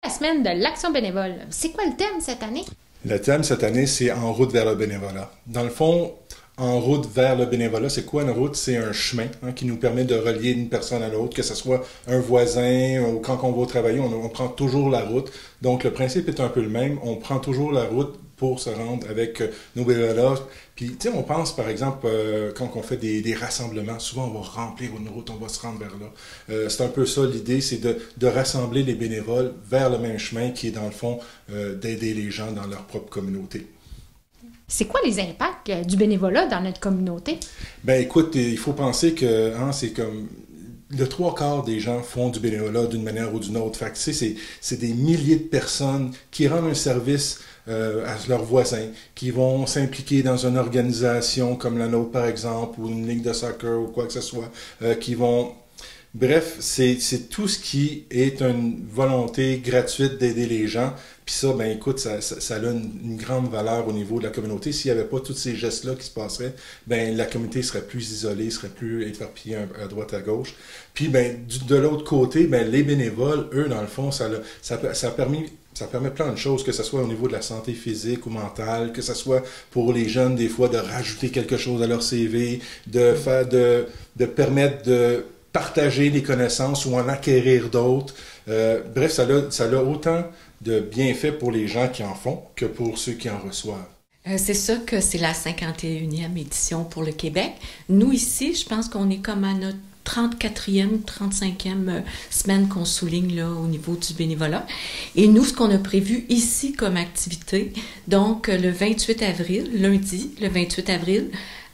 La semaine de l'action bénévole. C'est quoi le thème cette année? Le thème cette année, c'est En route vers le bénévolat. Dans le fond, En route vers le bénévolat, c'est quoi une route? C'est un chemin qui nous permet de relier une personne à l'autre, que ce soit un voisin ou quand on va travailler, on prend toujours la route. Donc le principe est un peu le même. On prend toujours la route pour se rendre avec nos bénévolats. Puis, tu sais, on pense, par exemple, quand on fait des rassemblements, souvent on va remplir une route, on va se rendre vers là. C'est un peu ça l'idée, c'est de rassembler les bénévoles vers le même chemin qui est, dans le fond, d'aider les gens dans leur propre communauté. C'est quoi les impacts du bénévolat dans notre communauté? Ben écoute, il faut penser que c'est comme le trois quarts des gens font du bénévolat d'une manière ou d'une autre. Fait que, tu sais, c'est des milliers de personnes qui rendent un service à leurs voisins, qui vont s'impliquer dans une organisation comme la nôtre, par exemple, ou une ligue de soccer ou quoi que ce soit, qui vont... Bref, c'est tout ce qui est une volonté gratuite d'aider les gens. Puis ça, ben écoute, ça a une grande valeur au niveau de la communauté. S'il n'y avait pas tous ces gestes-là qui se passeraient, ben la communauté serait plus isolée, serait plus éparpillée à droite à gauche. Puis ben de l'autre côté, ben les bénévoles, eux, dans le fond, ça permet plein de choses, que ce soit au niveau de la santé physique ou mentale, que ce soit pour les jeunes, des fois, de rajouter quelque chose à leur CV, de permettre de partager les connaissances ou en acquérir d'autres. Bref, ça a autant de bienfaits pour les gens qui en font que pour ceux qui en reçoivent. C'est ça que c'est la 51e édition pour le Québec. Nous, ici, je pense qu'on est comme à notre 34e, 35e semaine qu'on souligne là, au niveau du bénévolat. Et nous, ce qu'on a prévu ici comme activité, donc le 28 avril, lundi, le 28 avril,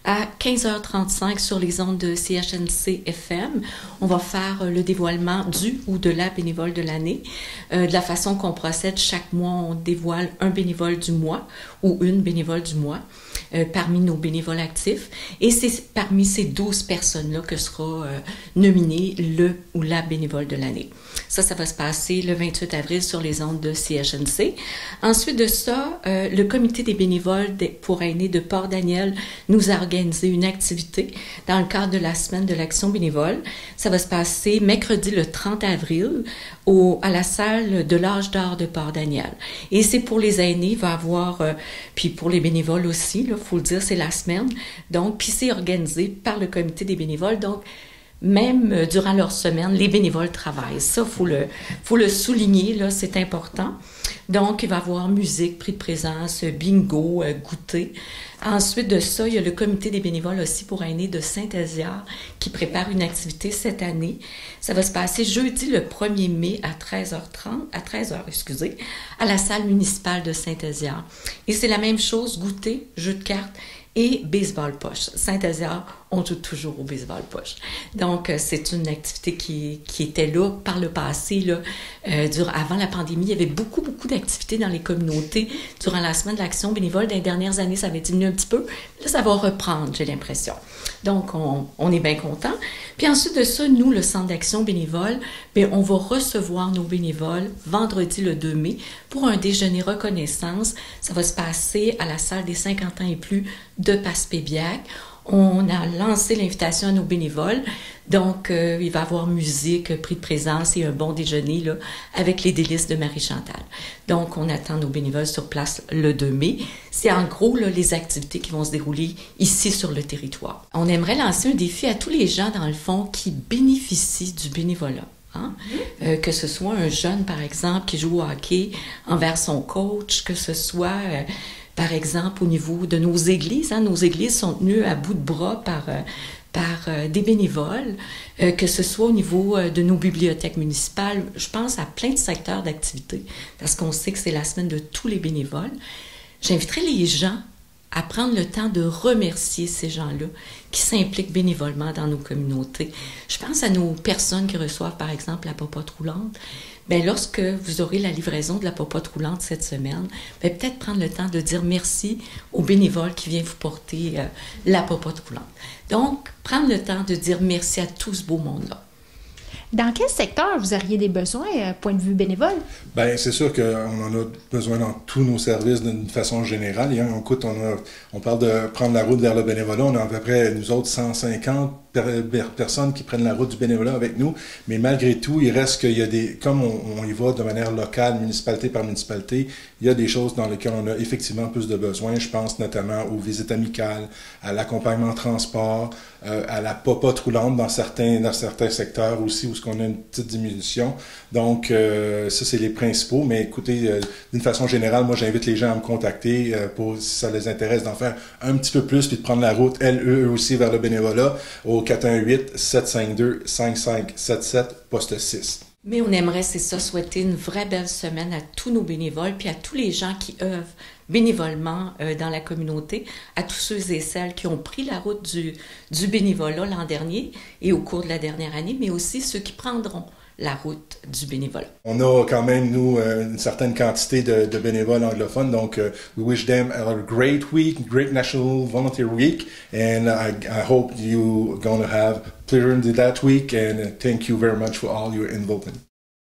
à 15h35 sur les ondes de CHNC FM. On va faire le dévoilement du ou de la bénévole de l'année. De la façon qu'on procède, chaque mois, on dévoile un bénévole du mois ou une bénévole du mois parmi nos bénévoles actifs. Et c'est parmi ces 12 personnes-là que sera nominé le ou la bénévole de l'année. Ça va se passer le 28 avril sur les ondes de CHNC. Ensuite de ça, le comité des bénévoles pour aînés de Port-Daniel nous a organisé une activité dans le cadre de la semaine de l'action bénévole. Ça va se passer mercredi le 30 avril à la salle de l'âge d'or de Port-Daniel. Et c'est pour les aînés, il va y avoir, puis pour les bénévoles aussi, il faut le dire, c'est la semaine. Donc, puis c'est organisé par le comité des bénévoles. Donc, même durant leur semaine, les bénévoles travaillent. Ça, faut le souligner, là, c'est important. Donc, il va y avoir musique, prix de présence, bingo, goûter. Ensuite de ça, il y a le comité des bénévoles aussi pour aînés de Saint-Héziard qui prépare une activité cette année. Ça va se passer jeudi le 1er mai à 13h, à la salle municipale de Saint-Héziard. Et c'est la même chose, goûter, jeu de cartes et baseball poche. Saint-Héziard, on joue toujours au baseball poche. Donc, c'est une activité qui était là par le passé. Là, avant la pandémie, il y avait beaucoup d'activités dans les communautés durant la semaine de l'action bénévole. Dans les dernières années, ça avait diminué un petit peu. Là, ça va reprendre, j'ai l'impression. Donc, on est bien content. Puis ensuite de ça, nous, le Centre d'action bénévole, bien, on va recevoir nos bénévoles vendredi le 2 mai pour un déjeuner reconnaissance. Ça va se passer à la salle des 50 ans et plus de Passepébiac. On a lancé l'invitation à nos bénévoles. Donc, il va y avoir musique, prix de présence et un bon déjeuner là, avec les délices de Marie-Chantal. Donc, on attend nos bénévoles sur place le 2 mai. C'est en gros là, les activités qui vont se dérouler ici sur le territoire. On aimerait lancer un défi à tous les gens, dans le fond, qui bénéficient du bénévolat. Que ce soit un jeune, par exemple, qui joue au hockey envers son coach, que ce soit... par exemple, au niveau de nos églises, nos églises sont tenues à bout de bras par des bénévoles, que ce soit au niveau de nos bibliothèques municipales. Je pense à plein de secteurs d'activité, parce qu'on sait que c'est la semaine de tous les bénévoles. J'inviterai les gens à prendre le temps de remercier ces gens-là qui s'impliquent bénévolement dans nos communautés. Je pense à nos personnes qui reçoivent, par exemple, la popote roulante. Bien, lorsque vous aurez la livraison de la popote roulante cette semaine, bien, peut-être prendre le temps de dire merci au bénévole qui vient vous porter la popote roulante. Donc, prendre le temps de dire merci à tout ce beau monde-là. Dans quel secteur vous auriez des besoins, point de vue bénévole? Bien, c'est sûr qu'on en a besoin dans tous nos services d'une façon générale. Et, écoute, on parle de prendre la route vers le bénévolat. On a à peu près, nous autres, 150 personnes qui prennent la route du bénévolat avec nous. Mais malgré tout, il reste qu'il y a des... Comme on y va de manière locale, municipalité par municipalité, il y a des choses dans lesquelles on a effectivement plus de besoins. Je pense notamment aux visites amicales, à l'accompagnement en transport, à la popote roulante dans certains secteurs aussi où on a une petite diminution. Donc, ça, c'est les principaux. Mais écoutez, d'une façon générale, moi, j'invite les gens à me contacter pour, si ça les intéresse, d'en faire un petit peu plus puis de prendre la route, eux aussi, vers le bénévolat au 418-752-5577, poste 6. Mais on aimerait, c'est ça, souhaiter une vraie belle semaine à tous nos bénévoles, puis à tous les gens qui œuvrent bénévolement dans la communauté, à tous ceux et celles qui ont pris la route du bénévolat l'an dernier et au cours de la dernière année, mais aussi ceux qui prendront la route du bénévolat. On a quand même, nous, une certaine quantité de bénévoles anglophones, donc we wish them a great week, great National Volunteer Week, and I hope you're going to have pleasure in that week, and thank you very much for all your involvement.